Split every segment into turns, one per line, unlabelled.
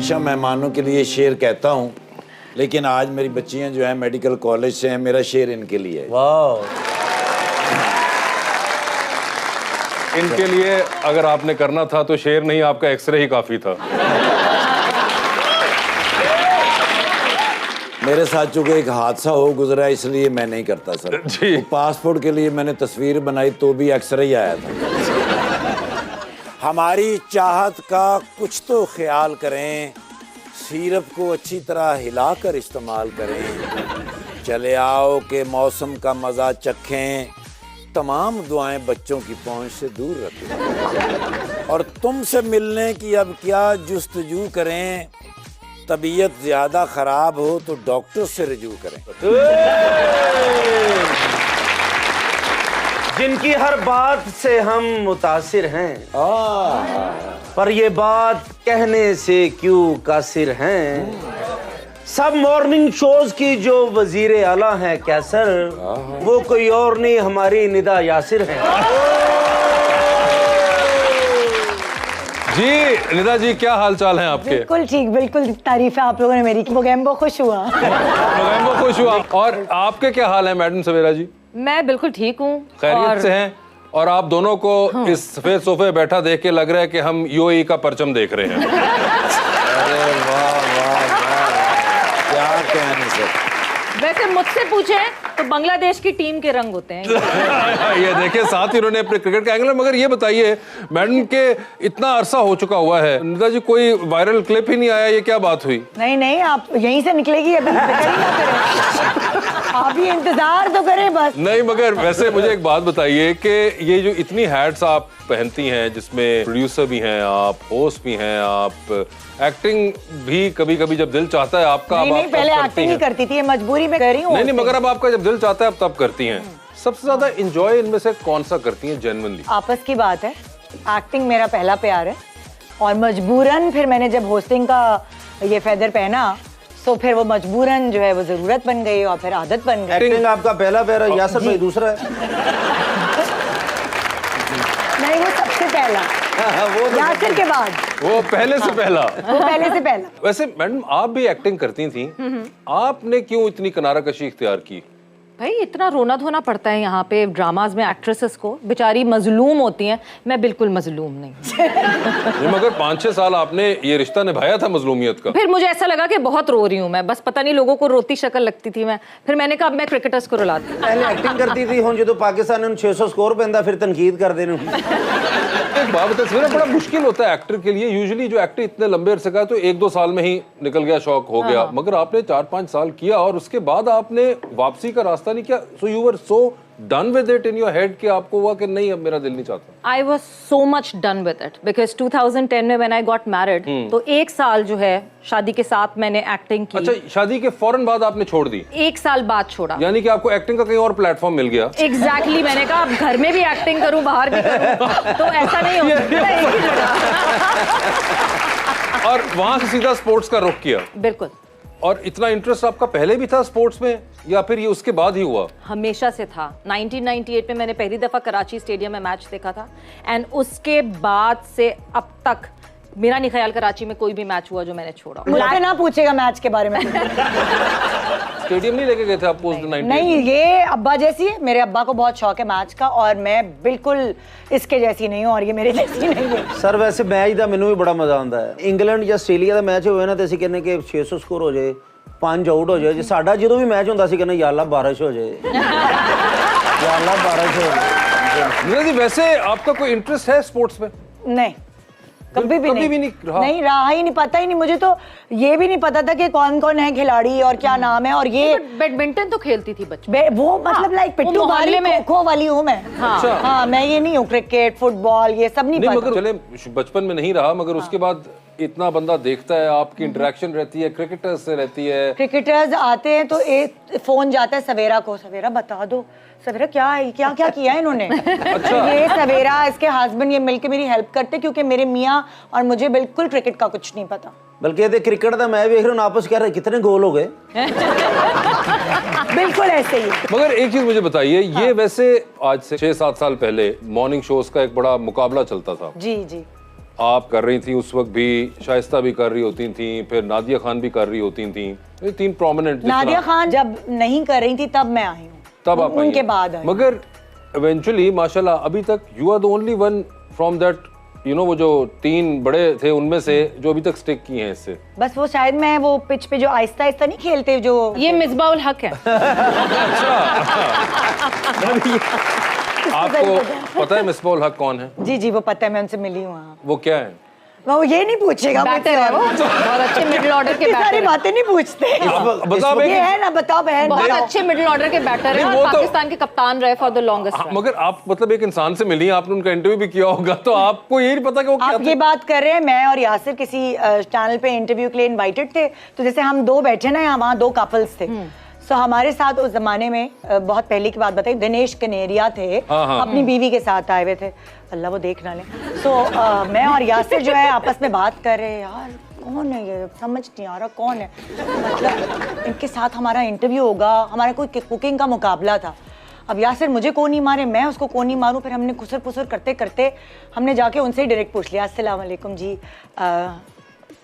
हमेशा मेहमानों के लिए शेर कहता हूँ, लेकिन आज मेरी बच्चियाँ जो हैं मेडिकल कॉलेज से हैं, मेरा शेर इनके लिए है।
वाह,
इनके लिए अगर आपने करना था तो शेर नहीं, आपका एक्सरे ही काफी था।
मेरे साथ चूंकि एक हादसा हो गुजरा इसलिए मैं नहीं करता सर
जी।
पासपोर्ट के लिए मैंने तस्वीर बनाई तो भी एक्सरे ही आया था। हमारी चाहत का कुछ तो ख्याल करें, सिरप को अच्छी तरह हिलाकर इस्तेमाल करें, चले आओ के मौसम का मज़ा चखें, तमाम दुआएं बच्चों की पहुंच से दूर रखें, और तुमसे मिलने की अब क्या जुस्तजू करें, तबीयत ज़्यादा ख़राब हो तो डॉक्टर से रजू करें।
जिनकी हर बात से हम मुतासिर हैं, पर ये बात कहने से क्यों कासिर हैं, सब मॉर्निंग शोज की जो वजीर आला हैं कैसर, वो कोई और नहीं हमारी निदा यासिर हैं।
जी निदा जी, क्या हाल चाल हैं आपके?
बिल्कुल ठीक, बिल्कुल तारीफ है आप लोगों ने मेरी की। मोगेम्बो खुश हुआ।
मोगेम्बो खुश हुआ। और आपके क्या हाल है मैडम सवेरा जी?
मैं बिल्कुल ठीक हूँ,
खैरियत से हैं? और आप दोनों को इस सफेद सोफे बैठा देख के लग रहा है कि हम यूएई का परचम देख रहे हैं।
अरे वाह वाह वाह, क्या कहने सर।
वैसे मुझसे पूछे तो बांग्लादेश की टीम के रंग होते हैं।
ये देखिए, साथ ही उन्होंने अपने क्रिकेट का एंगल। मगर ये बताइए मैडम के इतना अरसा हो चुका हुआ है, निदा जी कोई वायरल क्लिप ही नहीं आया, ये क्या बात हुई?
नहीं नहीं, आप यहीं से निकलेगी अभी, फिक्र ही ना करें। आप भी इंतजार तो करें बस।
नहीं, मगर वैसे मुझे एक बात बताइए कि ये जो इतनी हैट्स आप पहनती हैं, जिसमें प्रोड्यूसर भी हैं आप, होस्ट भी हैं आप, एक्टिंग भी कभी कभी जब दिल चाहता है आपका,
नहीं नहीं, पहले एक्टिंग ही करती थी, मजबूरी में कर रही हूँ।
नहीं नहीं, मगर अब आपका जब दिल चाहता है अब तब करती हैं। सबसे ज्यादा एंजॉय इनमें से कौन सा करती हैं जेन्युइनली?
आपस की बात है, एक्टिंग मेरा पहला प्यार है, और मजबूरन फिर मैंने जब होस्टिंग का ये फेदर पहना तो फिर वो मजबूरन जो है वो जरूरत बन गई और फिर आदत बन गई।
एक्टिंग आपका पहला प्यार है, यासर भाई दूसरा है।
नहीं, वो सबसे पहला,
वो
यासिर के बाद,
वो पहले से पहला।
वो पहले से पहला।
वैसे मैडम आप भी एक्टिंग करती थी, आपने क्यों इतनी किनाराकशी इख्तियार की?
भाई इतना रोना धोना पड़ता है यहाँ पे ड्रामाज में एक्ट्रेसेस को, बेचारी मजलूम होती हैं। मैं बिल्कुल मजलूम नहीं।
नहीं, मगर 5-6 साल आपने ये रिश्ता निभाया था मजलूमियत का।
फिर मुझे ऐसा लगा कि बहुत रो रही हूँ मैं, बस पता नहीं लोगों को रोती शक्ल लगती थी मैं। फिर मैंने कहा अब मैं क्रिकेटर्स को रुलाती हूँ।
पहले एक्टिंग करती थी, हुण जो पाकिस्तान ने 600 स्कोर पेंदा फिर तनकीद कर देने।
एक बात बताइए, बड़ा मुश्किल होता है एक्टर के लिए। यूजुअली जो एक्टर इतने लंबे अरसे का तो 1-2 साल में ही निकल गया, शौक हो गया, मगर आपने 4-5 साल किया और उसके बाद आपने वापसी का रास्ता नहीं किया। So you were so done with it in your head कि आपको हुआ कि नहीं अब मेरा दिल नहीं चाहता?
I was so much done with it because 2010 में व्हेन आई गॉट मैरिड, तो 1 साल जो है शादी के साथ मैंने एक्टिंग की।
अच्छा, शादी के फौरन बाद आपने छोड़ दी?
1 साल बाद छोड़ा।
यानी कि आपको एक्टिंग का कहीं और प्लेटफॉर्म मिल गया?
एग्जैक्टली मैंने कहा अब घर में भी एक्टिंग करूं, बाहर भी करूं, तो ऐसा नहीं हो सकता एक ही जगह।
और वहां से सीधा स्पोर्ट्स का रुख किया?
बिल्कुल।
और इतना इंटरेस्ट आपका पहले भी था स्पोर्ट्स में या फिर ये उसके बाद ही हुआ?
हमेशा से था। 1998 में मैंने पहली दफा कराची स्टेडियम में मैच देखा था, एंड उसके बाद से अब तक मेरा नहीं ख्याल कराची में कोई भी मैच हुआ जो मैंने छोड़ा।
मुझसे ना पूछेगा मैच के बारे में।
स्टेडियम नहीं लेके गए थे आपको उस दिन?
नहीं, ये अब्बा जैसी है, मेरे अब्बा को बहुत शौक है मैच का, और मैं बिल्कुल इसके जैसी नहीं हूँ और ये मेरे जैसी नहीं है।
सर वैसे मैच का मैनू भी बड़ा मजा आता है। इंग्लैंड या आस्ट्रेलिया का मैच होवे ना तो असं कहने कि 600 स्कोर हो जाए, 5 आउट हो जाए। साडा जो भी मैच होता कहने या अल्लाह बारिश हो जाए, या अल्लाह बारिश हो जाए।
वैसे आपका कोई इंटरेस्ट है स्पोर्ट्स में?
नहीं, कभी भी नहीं
रहा।
नहीं रहा ही नहीं, पता ही नहीं। मुझे तो ये भी नहीं पता था कि कौन कौन है खिलाड़ी और क्या नाम है। और ये
बैडमिंटन तो खेलती थी बच्चे,
वो मतलब लाइक पिट्टू वाली खो वाली हूँ मैं। हाँ, मैं ये नहीं हूँ, क्रिकेट फुटबॉल ये सब नहीं पता।
मगर चले बचपन में नहीं रहा, मगर उसके बाद इतना बंदा देखता है, आपकी इंटरेक्शन रहती है, क्रिकेटर्स से रहती है।
क्रिकेटर्स आते हैं तो एक फोन जाता है सवेरा को, सवेरा बता दो सवेरा क्या है, क्या क्या किया है इन्होंने। अच्छा। ये सवेरा इसके हस्बैंड ये मिलके मेरी हेल्प करते, क्योंकि मेरे मियाँ और मुझे बिल्कुल क्रिकेट का कुछ नहीं पता।
बल्कि ये क्रिकेट का मैं देख रहा हूँ आपस कह रहे कितने गोल हो गए।
बिल्कुल ऐसे ही।
मगर एक चीज मुझे बताइए, ये वैसे आज से 6-7 साल पहले मॉर्निंग शोज का एक बड़ा मुकाबला चलता था।
जी जी।
आप कर रही थी उस वक्त भी, शाइस्ता भी कर रही होती थी, फिर नादिया खान भी कर रही होती थी, ये 3 प्रोमिनेंट।
नादिया खान जब नहीं कर रही थी तब मैं आई हूँ,
तब आप
उनके बाद आई।
मगर इवेंचुअली माशाल्लाह अभी तक you are the only one from that, you know, वो जो 3 बड़े थे उनमें से जो अभी तक स्टिक किए हैं इससे।
बस वो शायद मैं वो पिच पे जो आहिस्ता आहिस्ता नहीं खेलते जो,
ये मिसबाउल हक है।
आपको पता है मिसबाउल हक कौन है?
जी जी वो पता है, मैं उनसे मिली हूँ वहाँ।
वो क्या है?
वो ये नहीं पूछेगा
बैटर है वो, बहुत अच्छे मिडिल ऑर्डर के
इतनी सारी
बैटर है।
बातें नहीं पूछते।
बताओ
ये है ना, बताओ बहन,
बहुत
बताओ।
अच्छे मिडिल ऑर्डर के बैटर है
नहीं,
और
वो तो-
पाकिस्तान के कप्तान रहे फॉर द लॉन्गेस्ट।
मगर आप मतलब एक इंसान से मिली, आपने उनका इंटरव्यू भी किया होगा, तो आपको ये नहीं पता कि वो क्या
आप ये बात कर रहे हैं, मैं और यासिर किसी चैनल पे इंटरव्यू के लिए इनवाइटेड थे, तो जैसे हम 2 बैठे ना यहाँ, वहाँ 2 कपल्स थे। सो हमारे साथ उस जमाने में बहुत पहले की बात बताई, दिनेश कनेरिया थे,
हाँ।
अपनी बीवी के साथ आए हुए थे, अल्लाह वो देख ना ले। सो मैं और यासिर जो है आपस में बात कर रहे हैं, यार कौन है ये, समझ नहीं आ रहा कौन है, मतलब इनके साथ हमारा इंटरव्यू होगा, हमारा कोई कुकिंग का मुकाबला था। अब यासिर मुझे कोनी मारे, मैं उसको कोनी मारूं, फिर हमने खुसर पुसर करते करते हमने जाके उनसे ही डायरेक्ट पूछ लिया, अस्सलाम वालेकुम जी,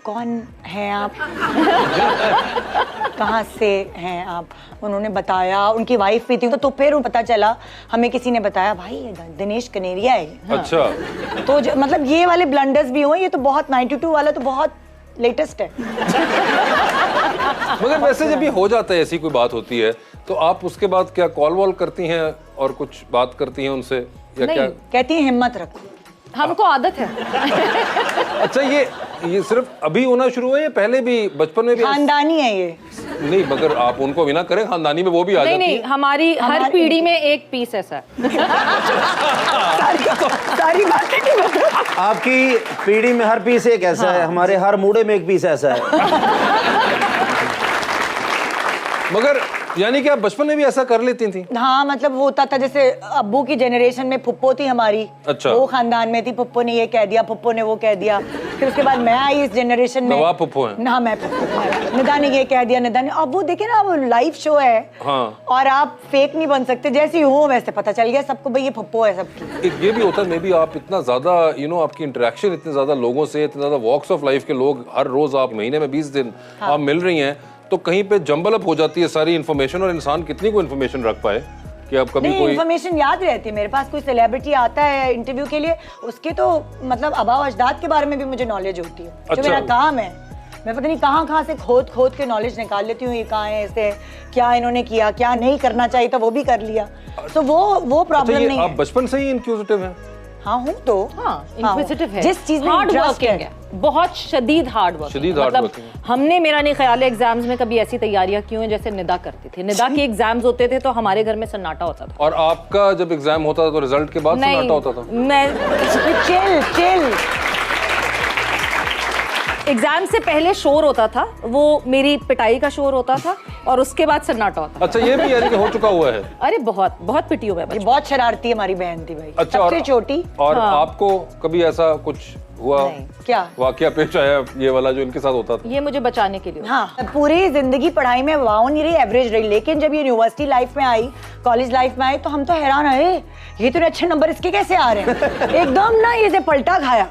कौन हैं आप? कहाँ से हैं आप? उन्होंने बताया, उनकी वाइफ भी थी, तो फिर पता चला हमें, किसी ने बताया भाई ये दिनेश कनेरिया है।
अच्छा।
तो मतलब ये वाले ब्लंडर्स भी हुए, ये तो बहुत 92 वाला तो बहुत लेटेस्ट है।
मगर वैसे जब ये हो जाता है, ऐसी कोई बात होती है, तो आप उसके बाद क्या कॉल वॉल करती हैं और कुछ बात करती हैं उनसे या
नहीं।
क्या?
कहती है हिम्मत रखो।
हमको आदत है।
अच्छा, ये सिर्फ अभी होना शुरू हुआ है या पहले भी बचपन में भी?
खानदानी है ये।
नहीं, मगर आप उनको भी ना करें, खानदानी में वो भी आ
नहीं
जाती
नहीं,
है।
हमारी हर पीढ़ी में एक पीस ऐसा है।
सारी बातें नहीं बता।
आपकी पीढ़ी में हर पीस एक ऐसा है, हमारे हर मूडे में एक पीस ऐसा है।
मगर यानी कि आप बचपन में भी ऐसा कर लेती थी?
हाँ मतलब वो होता था, जैसे अब्बू की जनरेशन में फुप्पो थी हमारी,
अच्छा।
वो खानदान में थी, फुप्पो ने ये कह दिया, फुप्पो ने वो कह दिया, फिर उसके बाद मैं आई इस जनरेशन में।
नवाब फुप्पो हैं?
ना मैं फुप्पो, निदा ने ये कह दिया, निदा ने, अब वो देखे ना, वो लाइव शो है।
हाँ।
और आप फेक नहीं बन सकते, जैसी हो वैसे पता चल गया सबको भाई ये फुप्पो है सबकी।
एक ये भी होता है, मे बी आप इतना ज्यादा आपकी इंटरेक्शन इतने ज्यादा लोगों से, इतने ज्यादा वॉक्स ऑफ लाइफ के लोग, हर रोज आप महीने में 20 दिन आप मिल रही हैं, तो कहीं पे जंबल अप हो जाती है सारी इन्फॉर्मेशन, और इंसान कितनी को इन्फॉर्मेशन रख पाए कि अब कभी
नहीं,
कोई
इन्फॉर्मेशन याद रहती है। मेरे पास कोई सेलिब्रिटी आता है इंटरव्यू के लिए, उसके तो मतलब आबाओ अजदाद के बारे में भी मुझे नॉलेज होती है, जो
अच्छा।
मेरा काम है। मैं पता नहीं कहाँ से खोद खोद के नॉलेज निकाल लेती हूँ, ये कहाँ है, ऐसे क्या इन्होंने किया, क्या नहीं करना चाहिए था वो भी कर लिया, तो वो प्रॉब्लम
अच्छा, ये
नहीं
आप
है।
बचपन से ही इंक्यूजिटिव हैं?
हाँ हूँ तो,
हाँ, इंक्विजिटिव है,
जिस चीज में
हार्ड
इंटरेस्ट
वर्किंग है, बहुत शदीद हार्ड वर्किंग।
शदीद hard working है।
हमने, मेरा नहीं ख्याल है एग्जाम्स में कभी ऐसी तैयारियां क्यों हैं जैसे निदा करती थी। निदा के एग्जाम्स होते थे तो हमारे घर में सन्नाटा होता था।
और आपका जब एग्जाम होता था तो रिजल्ट के बाद सन्नाटा होता था?
मैं
चिल
एग्जाम से पहले शोर होता था, वो मेरी पिटाई का शोर होता था, और उसके बाद सन्नाटा होता था।
अच्छा, ये भी यानी कि हो चुका हुआ है?
अरे बहुत बहुत पिटी हूँ मैं
ये
बचपन।
बहुत शरारती हमारी बहन थी भाई,
अच्छा,
सबसे छोटी।
और आपको कभी ऐसा कुछ हुआ,
नहीं, क्या
वाकया पेश आया ये वाला जो इनके साथ होता था?
ये मुझे बचाने के लिए।
हाँ, पूरी जिंदगी पढ़ाई में वाव नहीं रही, एवरेज रही, लेकिन जब ये यूनिवर्सिटी लाइफ में आई, कॉलेज लाइफ में आई, तो हम तो हैरान आए, ये तो अच्छे नंबर इसके कैसे आ रहे हैं। एकदम ना ये पलटा खाया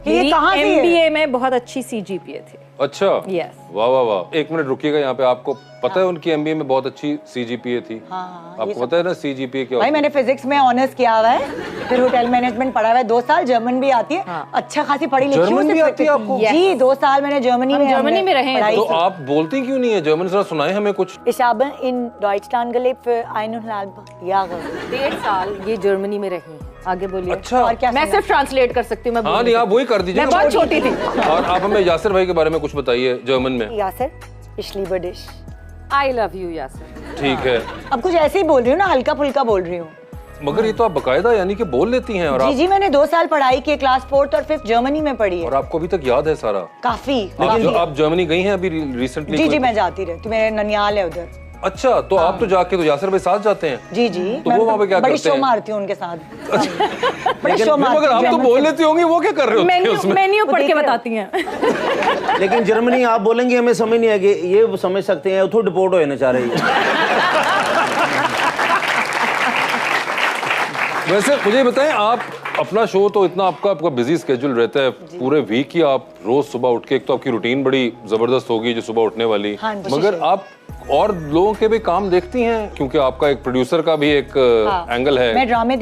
कि ये कहाँ से है?
MBA में बहुत अच्छी CGPA थी।
अच्छा,
Yes.
वाह वाह वाह। एक मिनट रुकिएगा यहाँ पे। आपको पता है उनकी MBA में बहुत अच्छी CGPA थी?
हाँ,
आपको पता है ना CGPA क्या
भाई,
होती
मैंने फिजिक्स में ऑनर्स किया हुआ है, फिर होटल मैनेजमेंट पढ़ा हुआ है 2 साल, जर्मन भी आती है, अच्छा खासी पढ़ी लिखी हूँ।
जर्मन भी आती है आपको?
जी, 2 साल मैंने जर्मनी में
जर्मनी में रहे हैं,
पढ़ाई
तो
की।
आप बोलती क्यों नहीं है जर्मन? जरा सुनाए हमें कुछ।
Ich habe in Deutschland gelebt für 1,5 Jahre।
1.5 साल ये जर्मनी में रही। आगे बोलिए।
अच्छा।
और क्या
मैं
सुना?
सिर्फ ट्रांसलेट कर सकती हूँ, मैं बोल
हाँ नहीं, आप वही कर दीजिए
मैं
ना।
बहुत छोटी थी।
और आप हमें यासिर भाई के बारे में कुछ बताइए जर्मन में।
Yasir, ich liebe dich।
I love you Yasir.
ठीक है,
अब कुछ ऐसे ही बोल रही हूँ ना, हल्का फुल्का बोल रही हूँ।
मगर ये तो आप बकायदा यानी कि बोल लेती हैं। और
जी
आप
जी, मैंने 2 साल पढ़ाई की, क्लास 4th और 5th जर्मनी में पढ़ी है।
और आपको अभी तक याद है सारा?
काफी
आप जर्मनी गई हैं अभी रिसेंटली?
जी जी, मैं जाती रहती हूँ, मेरे ननियाल है उधर।
अच्छा, तो आप तो जाके तो यासिर भाई साथ जाते हैं?
जी जी,
तो वो वहाँ पे क्या
बड़ी
करते
शो
हैं?
मारती हूँ उनके साथ। बड़ी शो
नहीं, मगर आप तो बोल लेती होंगी, वो क्या कर रहे होते हैं उसमें?
मेन्यू पढ़ के
देखिए।
बताती हैं।
लेकिन जर्मनी आप बोलेंगे हमें समझ नहीं आएगी, ये समझ सकते हैं उधर डिपोर्ट होने चाह रही है।
वैसे मुझे बताएं, आप अपना शो तो इतना आपका बिजी स्केड्यूल रहता है, पूरे वीक ही आप रोज सुबह उठ के, एक तो आपकी रूटीन बड़ी जबरदस्त होगी जो सुबह उठने वाली,
हाँ,
मगर आप और लोगों के भी काम देखती हैं क्योंकि आपका एक प्रोड्यूसर का भी एक एंगल है।
मैं ड्रामे